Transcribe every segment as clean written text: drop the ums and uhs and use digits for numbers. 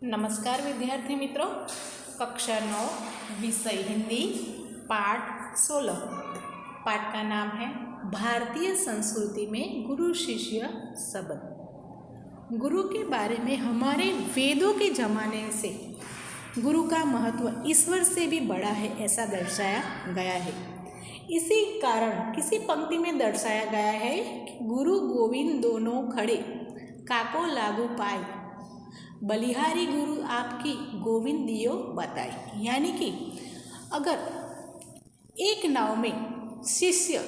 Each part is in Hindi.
नमस्कार विद्यार्थी मित्रों, कक्षा 9 विषय हिंदी पाठ 16। पाठ का नाम है भारतीय संस्कृति में गुरु शिष्य संबंध। गुरु के बारे में हमारे वेदों के जमाने से गुरु का महत्व ईश्वर से भी बड़ा है ऐसा दर्शाया गया है। इसी कारण किसी पंक्ति में दर्शाया गया है कि गुरु गोविंद दोनों खड़े काको लागू पाए, बलिहारी गुरु आपकी गोविंद दियो बताई। यानी कि अगर एक नाव में शिष्य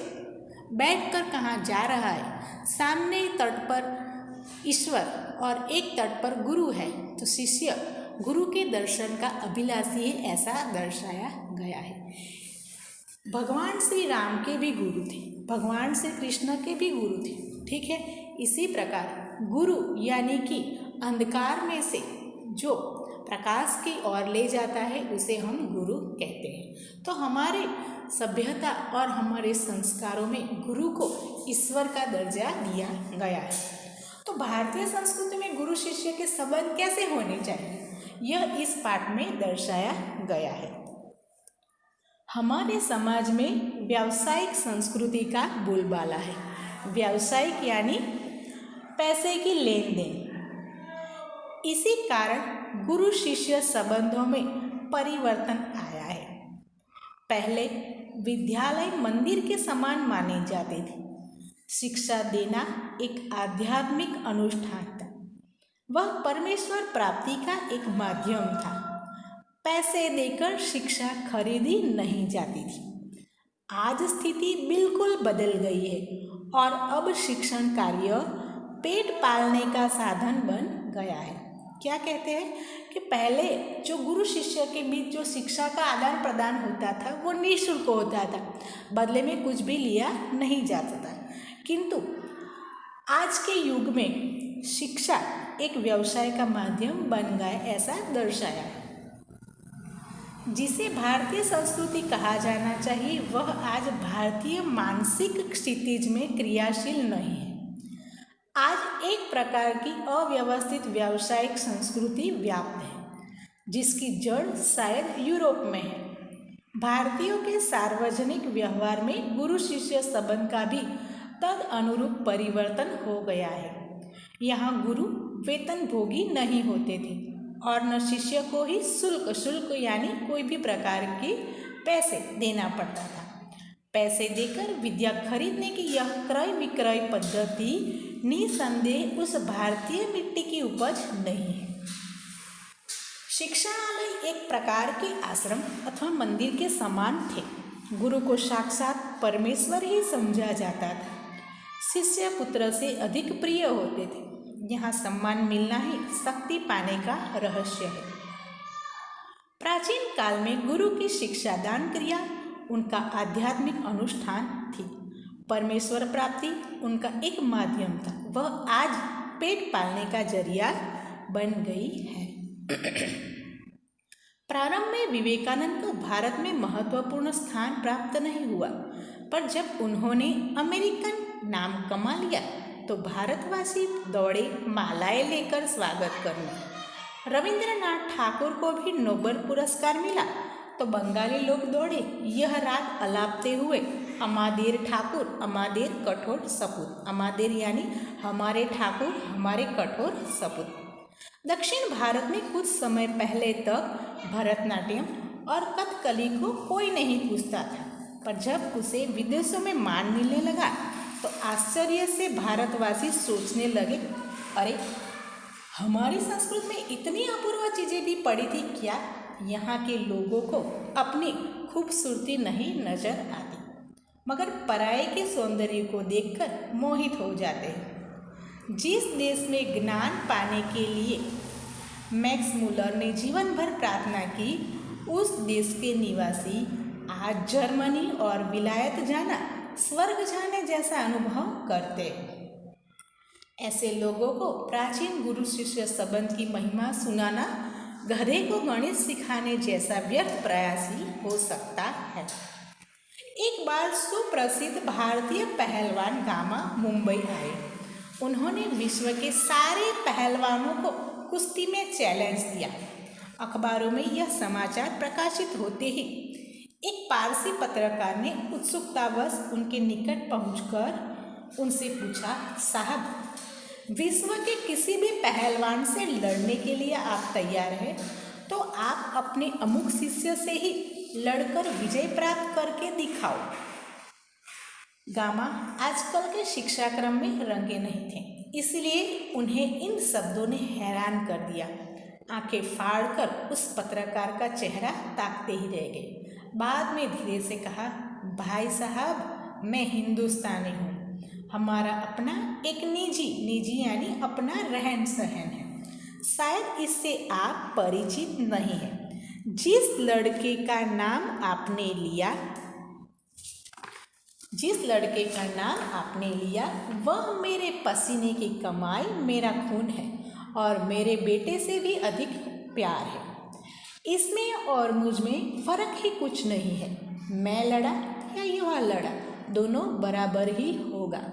बैठकर कहाँ जा रहा है, सामने तट पर ईश्वर और एक तट पर गुरु है, तो शिष्य गुरु के दर्शन का अभिलाषी है ऐसा दर्शाया गया है। भगवान श्री राम के भी गुरु थे, भगवान श्री कृष्ण के भी गुरु थे, ठीक है। इसी प्रकार गुरु यानी कि अंधकार में से जो प्रकाश की ओर ले जाता है उसे हम गुरु कहते हैं। तो हमारे सभ्यता और हमारे संस्कारों में गुरु को ईश्वर का दर्जा दिया गया है। तो भारतीय संस्कृति में गुरु शिष्य के संबंध कैसे होने चाहिए, यह इस पाठ में दर्शाया गया है। हमारे समाज में व्यावसायिक संस्कृति का बोलबाला है। व्यावसायिक यानी पैसे की लेन देन। इसी कारण गुरु शिष्य संबंधों में परिवर्तन आया है। पहले विद्यालय मंदिर के समान माने जाते थे। शिक्षा देना एक आध्यात्मिक अनुष्ठान था, वह परमेश्वर प्राप्ति का एक माध्यम था। पैसे देकर शिक्षा खरीदी नहीं जाती थी। आज स्थिति बिल्कुल बदल गई है और अब शिक्षण कार्य पेट पालने का साधन बन गया है। क्या कहते हैं कि पहले जो गुरु शिष्य के बीच जो शिक्षा का आदान प्रदान होता था वो निःशुल्क होता था, बदले में कुछ भी लिया नहीं जाता था। किंतु आज के युग में शिक्षा एक व्यवसाय का माध्यम बन गया ऐसा दर्शाया है। जिसे भारतीय संस्कृति कहा जाना चाहिए वह आज भारतीय मानसिक क्षितिज में क्रियाशील नहीं है। आज एक प्रकार की अव्यवस्थित व्यावसायिक संस्कृति व्याप्त है, जिसकी जड़ शायद यूरोप में है। भारतीयों के सार्वजनिक व्यवहार में गुरु शिष्य संबंध का भी तद अनुरूप परिवर्तन हो गया है। यहाँ गुरु वेतन भोगी नहीं होते थे और न शिष्य को ही शुल्क यानी कोई भी प्रकार के पैसे देना पड़ता था। पैसे देकर विद्या खरीदने की यह क्रय विक्रय पद्धति निसंदेह उस भारतीय मिट्टी की उपज नहीं है। शिक्षालय एक प्रकार के आश्रम अथवा मंदिर के समान थे। गुरु को साक्षात परमेश्वर ही समझा जाता था। शिष्य पुत्र से अधिक प्रिय होते थे। यहाँ सम्मान मिलना ही शक्ति पाने का रहस्य है। प्राचीन काल में गुरु की शिक्षा दान क्रिया उनका आध्यात्मिक अनुष्ठान थी। परमेश्वर प्राप्ति उनका एक माध्यम था, वह आज पेट पालने का जरिया बन गई है। प्रारंभ में विवेकानंद को भारत में महत्वपूर्ण स्थान प्राप्त नहीं हुआ, पर जब उन्होंने अमेरिकन नाम कमा लिया तो भारतवासी दौड़े मालाएं लेकर स्वागत करने। रविंद्रनाथ ठाकुर को भी नोबेल पुरस्कार मिला तो बंगाली लोग दौड़े यह राग अलापते हुए अमादेर ठाकुर अमादेर कठोर सपूत। अमादेर यानी हमारे ठाकुर हमारे कठोर सपूत। दक्षिण भारत में कुछ समय पहले तक भरतनाट्यम और कथकली को कोई नहीं पूछता था, पर जब उसे विदेशों में मान मिलने लगा तो आश्चर्य से भारतवासी सोचने लगे, अरे हमारी संस्कृति में इतनी अपूर्व चीज़ें भी पड़ी थी क्या? यहाँ के लोगों को अपनी खूबसूरती नहीं नजर आती, मगर पराये के सौंदर्य को देखकर मोहित हो जाते हैं। जिस देश में ज्ञान पाने के लिए मैक्स मुलर ने जीवन भर प्रार्थना की, उस देश के निवासी आज जर्मनी और विलायत जाना स्वर्ग जाने जैसा अनुभव करते हैं। ऐसे लोगों को प्राचीन गुरु शिष्य संबंध की महिमा सुनाना गधे को गणित सिखाने जैसा व्यर्थ प्रयास ही हो सकता है। एक बार सुप्रसिद्ध भारतीय पहलवान गामा मुंबई आए। उन्होंने विश्व के सारे पहलवानों को कुश्ती में चैलेंज दिया। अखबारों में यह समाचार प्रकाशित होते ही एक पारसी पत्रकार ने उत्सुकतावश उनके निकट पहुंचकर उनसे पूछा, साहब, विश्व के किसी भी पहलवान से लड़ने के लिए आप तैयार हैं तो आप अपने अमुक शिष्य से ही लड़कर विजय प्राप्त करके दिखाओ। गामा आजकल के शिक्षाक्रम में रंगे नहीं थे, इसलिए उन्हें इन शब्दों ने हैरान कर दिया। आंखें फाड़कर उस पत्रकार का चेहरा ताकते ही रह गए। बाद में धीरे से कहा, भाई साहब, मैं हिंदुस्तानी हूँ। हमारा अपना एक निजी यानी अपना रहन सहन है। शायद इससे आप परिचित नहीं हैं। जिस लड़के का नाम आपने लिया वह मेरे पसीने की कमाई, मेरा खून है और मेरे बेटे से भी अधिक प्यार है। इसमें और मुझ में फर्क ही कुछ नहीं है। मैं लड़ा या युवा लड़ा, दोनों बराबर ही होगा।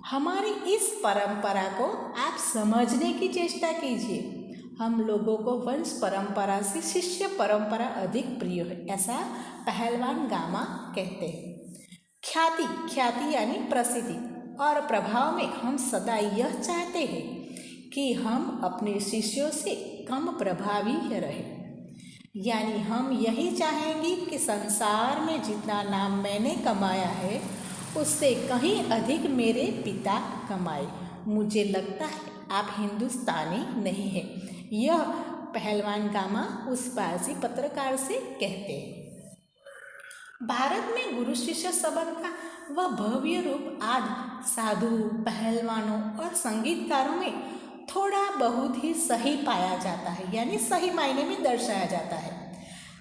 हमारी इस परंपरा को आप समझने की चेष्टा कीजिए। हम लोगों को वंश परंपरा से शिष्य परंपरा अधिक प्रिय है, ऐसा पहलवान गामा कहते हैं। ख्याति यानी प्रसिद्धि और प्रभाव में हम सदा यह चाहते हैं कि हम अपने शिष्यों से कम प्रभावी रहें। यानी हम यही चाहेंगे कि संसार में जितना नाम मैंने कमाया है उससे कहीं अधिक मेरे पिता कमाए। मुझे लगता है आप हिंदुस्तानी नहीं हैं। यह पहलवान गामा उस पारसी पत्रकार से कहते हैं। भारत में गुरु शिष्य संबंध का वह भव्य रूप आज साधु, पहलवानों और संगीतकारों में थोड़ा बहुत ही सही पाया जाता है, यानी सही मायने में दर्शाया जाता है।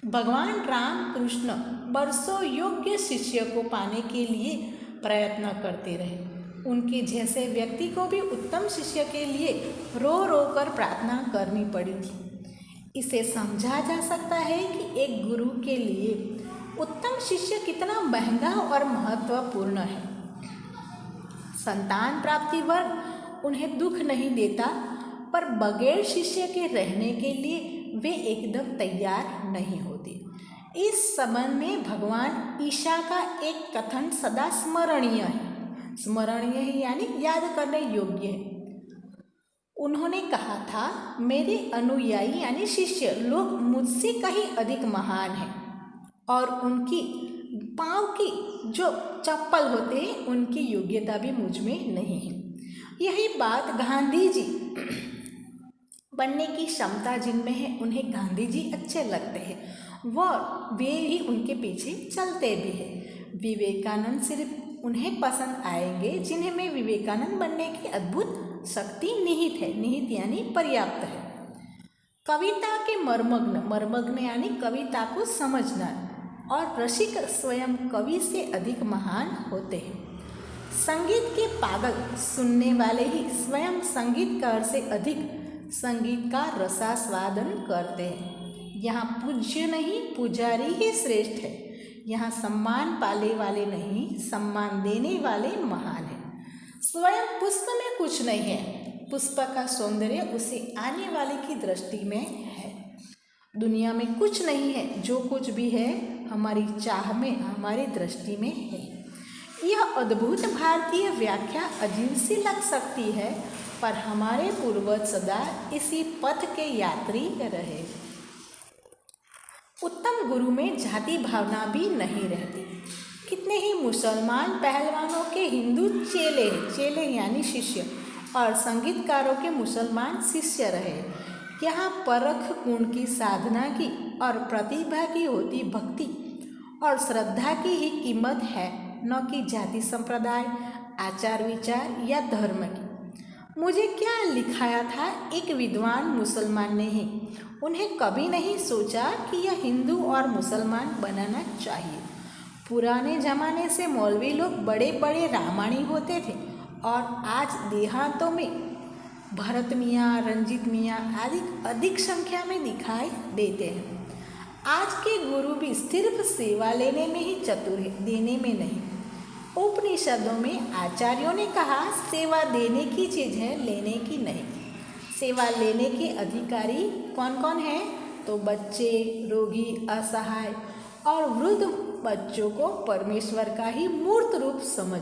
भगवान राम कृष्ण बरसों योग्य शिष्य को पाने के लिए प्रयत्न करते रहे। उनके जैसे व्यक्ति को भी उत्तम शिष्य के लिए रो रो कर प्रार्थना करनी पड़ी थी। इसे समझा जा सकता है कि एक गुरु के लिए उत्तम शिष्य कितना महंगा और महत्वपूर्ण है। संतान प्राप्ति वर्ग उन्हें दुख नहीं देता, पर बगैर शिष्य के रहने के लिए वे एकदम तैयार नहीं होते। इस संबंध में भगवान ईशा का एक कथन सदा स्मरणीय है यानी याद करने योग्य है। उन्होंने कहा था, मेरे अनुयायी यानी शिष्य लोग मुझसे कहीं अधिक महान हैं और उनकी पाँव की जो चप्पल होते हैं उनकी योग्यता भी मुझ में नहीं है। यही बात गांधी जी बनने की क्षमता जिनमें है उन्हें गांधी जी अच्छे लगते हैं, वे ही उनके पीछे चलते भी हैं। विवेकानंद सिर्फ उन्हें पसंद आएंगे जिन्हें में विवेकानंद बनने की अद्भुत शक्ति निहित है। निहित यानी पर्याप्त है। कविता के मर्मग्न यानी कविता को समझना और रसिक स्वयं कवि से अधिक महान होते हैं। संगीत के पागल सुनने वाले ही स्वयं संगीतकार से अधिक संगीत का रसास्वादन करते हैं। यहाँ पूज्य नहीं, पुजारी ही श्रेष्ठ है। यहाँ सम्मान पाले वाले नहीं, सम्मान देने वाले महान हैं। स्वयं पुष्प में कुछ नहीं है, पुष्प का सौंदर्य उसे आने वाले की दृष्टि में है। दुनिया में कुछ नहीं है, जो कुछ भी है हमारी चाह में, हमारी दृष्टि में है। यह अद्भुत भारतीय व्याख्या अजीब सी लग सकती है, पर हमारे पूर्वज सदा इसी पथ के यात्री रहे। उत्तम गुरु में जाति भावना भी नहीं रहती। कितने ही मुसलमान पहलवानों के हिंदू चेले यानी शिष्य और संगीतकारों के मुसलमान शिष्य रहे। यहाँ परख गुण की साधना की और प्रतिभा की होती भक्ति और श्रद्धा की ही कीमत है, न कि जाति संप्रदाय, आचार विचार या धर्म की। मुझे क्या लिखाया था एक विद्वान मुसलमान ने ही। उन्हें कभी नहीं सोचा कि यह हिंदू और मुसलमान बनाना चाहिए। पुराने ज़माने से मौलवी लोग बड़े बड़े रामायणी होते थे और आज देहातों में भरत मियाँ, रंजीत मियाँ आदि अधिक संख्या में दिखाई देते हैं। आज के गुरु भी सिर्फ सेवा लेने में ही चतुर है, देने में नहीं। उपनिषदों में आचार्यों ने कहा सेवा देने की चीज़ है, लेने की नहीं। सेवा लेने के अधिकारी कौन कौन हैं? तो बच्चे, रोगी, असहाय और वृद्ध बच्चों को परमेश्वर का ही मूर्त रूप समझ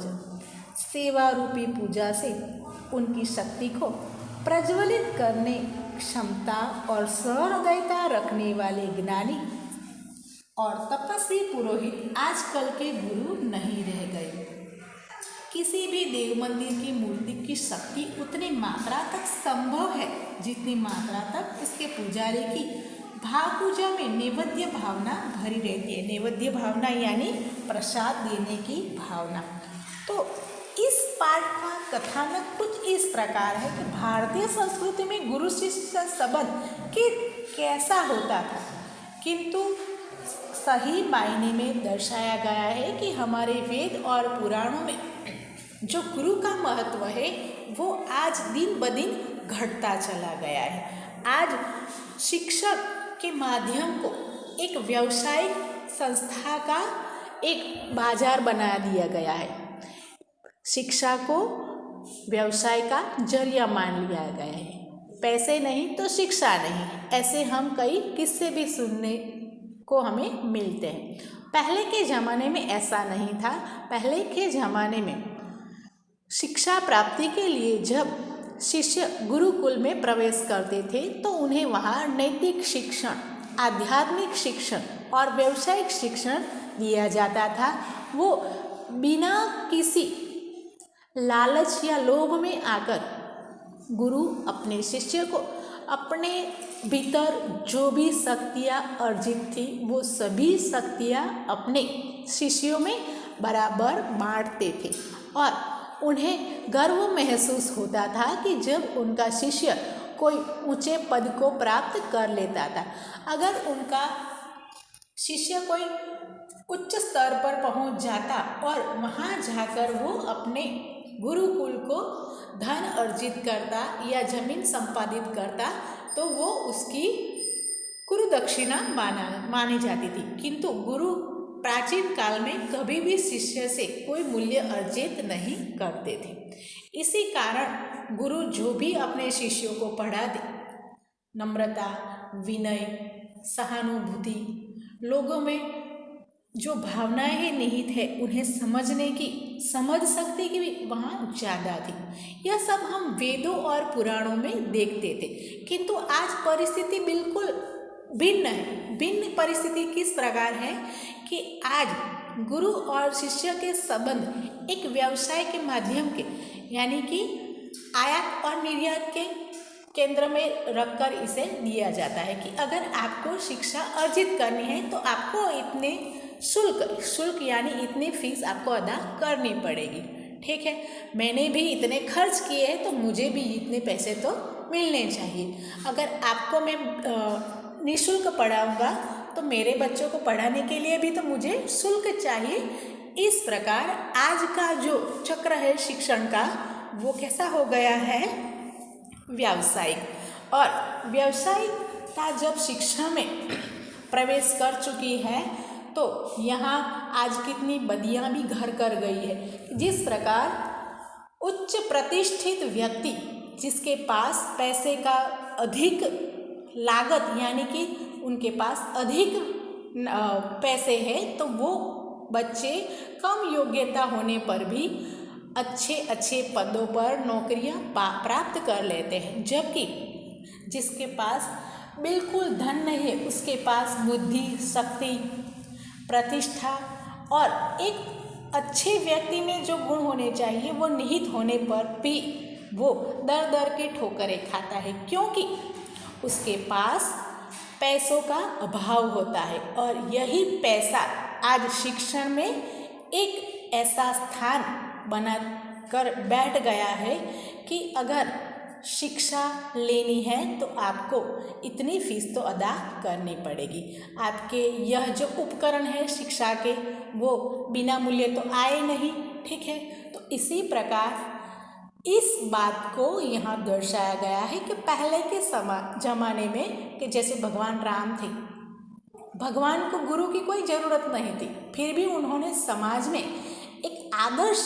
सेवा रूपी पूजा से उनकी शक्ति को प्रज्वलित करने क्षमता और सहृदयता रखने वाले ज्ञानी और तपस्वी पुरोहित आजकल के गुरु नहीं रह गए। किसी भी देव मंदिर की मूर्ति की शक्ति उतनी मात्रा तक संभव है जितनी मात्रा तक इसके पुजारी की भाव पूजा में नैवेद्य भावना भरी रहती है। नैवेद्य भावना यानी प्रसाद देने की भावना। तो इस पाठ का कथानक कुछ इस प्रकार है कि भारतीय संस्कृति में गुरु शिष्य संबंध कैसा होता था, किंतु सही मायने में दर्शाया गया है कि हमारे वेद और पुराणों में जो गुरु का महत्व है वो आज दिन ब दिन घटता चला गया है। आज शिक्षक के माध्यम को एक व्यावसायिक संस्था का एक बाजार बना दिया गया है। शिक्षा को व्यवसाय का जरिया मान लिया गया है। पैसे नहीं तो शिक्षा नहीं, ऐसे हम कई किस्से भी सुनने को हमें मिलते हैं। पहले के ज़माने में ऐसा नहीं था। पहले के ज़माने में शिक्षा प्राप्ति के लिए जब शिष्य गुरुकुल में प्रवेश करते थे तो उन्हें वहाँ नैतिक शिक्षण, आध्यात्मिक शिक्षण और व्यावसायिक शिक्षण दिया जाता था। वो बिना किसी लालच या लोभ में आकर गुरु अपने शिष्य को अपने भीतर जो भी शक्तियाँ अर्जित थी वो सभी शक्तियाँ अपने शिष्यों में बराबर बांटते थे और उन्हें गर्व महसूस होता था कि जब उनका शिष्य कोई ऊंचे पद को प्राप्त कर लेता था। अगर उनका शिष्य कोई उच्च स्तर पर पहुंच जाता और वहां जाकर वो अपने गुरुकुल को धन अर्जित करता या जमीन संपादित करता तो वो उसकी गुरु दक्षिणा मानी जाती थी। किंतु गुरु प्राचीन काल में कभी भी शिष्य से कोई मूल्य अर्जित नहीं करते थे। इसी कारण गुरु जो भी अपने शिष्यों को पढ़ा दे, नम्रता, विनय, सहानुभूति, लोगों में जो भावनाएं निहित है उन्हें समझने की समझ शक्ति की भी वहाँ ज़्यादा थी। यह सब हम वेदों और पुराणों में देखते थे। किंतु आज परिस्थिति बिल्कुल भिन्न है। भिन्न परिस्थिति किस प्रकार है कि आज गुरु और शिष्य के संबंध एक व्यवसाय के माध्यम के यानी कि आयात और निर्यात के केंद्र में रखकर इसे दिया जाता है कि अगर आपको शिक्षा अर्जित करनी है तो आपको इतने शुल्क यानी इतनी फीस आपको अदा करनी पड़ेगी। ठीक है, मैंने भी इतने खर्च किए हैं तो मुझे भी इतने पैसे तो मिलने चाहिए। अगर आपको मैं निःशुल्क पढ़ाऊँगा तो मेरे बच्चों को पढ़ाने के लिए भी तो मुझे शुल्क चाहिए। इस प्रकार आज का जो चक्र है शिक्षण का वो कैसा हो गया है, व्यावसायिक। और व्यावसायिकता जब शिक्षा में प्रवेश कर चुकी है तो यहाँ आज कितनी बदियाँ भी घर कर गई है। जिस प्रकार उच्च प्रतिष्ठित व्यक्ति जिसके पास पैसे का अधिक लागत यानी कि उनके पास अधिक पैसे हैं तो वो बच्चे कम योग्यता होने पर भी अच्छे पदों पर नौकरियां प्राप्त कर लेते हैं, जबकि जिसके पास बिल्कुल धन नहीं है उसके पास बुद्धि, शक्ति, प्रतिष्ठा और एक अच्छे व्यक्ति में जो गुण होने चाहिए वो निहित होने पर भी वो दर दर के ठोकरें खाता है, क्योंकि उसके पास पैसों का अभाव होता है। और यही पैसा आज शिक्षण में एक ऐसा स्थान बना कर बैठ गया है कि अगर शिक्षा लेनी है तो आपको इतनी फीस तो अदा करनी पड़ेगी। आपके यह जो उपकरण है शिक्षा के वो बिना मूल्य तो आए नहीं। ठीक है, तो इसी प्रकार इस बात को यहाँ दर्शाया गया है कि पहले के जमाने में कि जैसे भगवान राम थे, भगवान को गुरु की कोई ज़रूरत नहीं थी, फिर भी उन्होंने समाज में एक आदर्श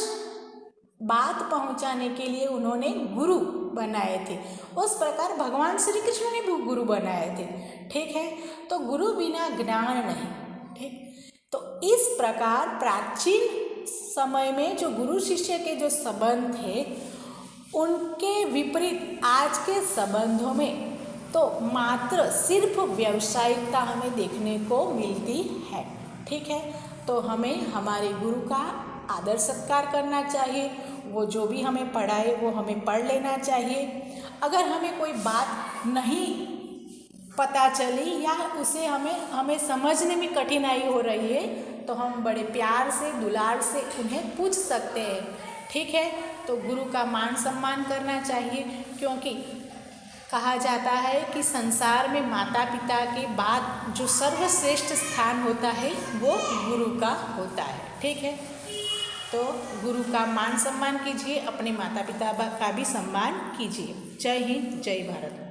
बात पहुँचाने के लिए उन्होंने गुरु बनाए थे, उस प्रकार भगवान श्री कृष्ण ने भी गुरु बनाए थे। ठीक है, तो गुरु बिना ज्ञान नहीं। ठीक, तो इस प्रकार प्राचीन समय में जो गुरु शिष्य के जो संबंध थे उनके विपरीत आज के संबंधों में तो मात्र सिर्फ व्यावसायिकता हमें देखने को मिलती है। ठीक है, तो हमें हमारे गुरु का आदर सत्कार करना चाहिए, वो जो भी हमें पढ़ाए वो हमें पढ़ लेना चाहिए। अगर हमें कोई बात नहीं पता चली या उसे हमें समझने में कठिनाई हो रही है तो हम बड़े प्यार से दुलार से उन्हें पूछ सकते हैं। ठीक है, तो गुरु का मान सम्मान करना चाहिए, क्योंकि कहा जाता है कि संसार में माता पिता के बाद जो सर्वश्रेष्ठ स्थान होता है वो गुरु का होता है। ठीक है, तो गुरु का मान सम्मान कीजिए, अपने माता पिता का भी सम्मान कीजिए। जय हिंद, जय भारत।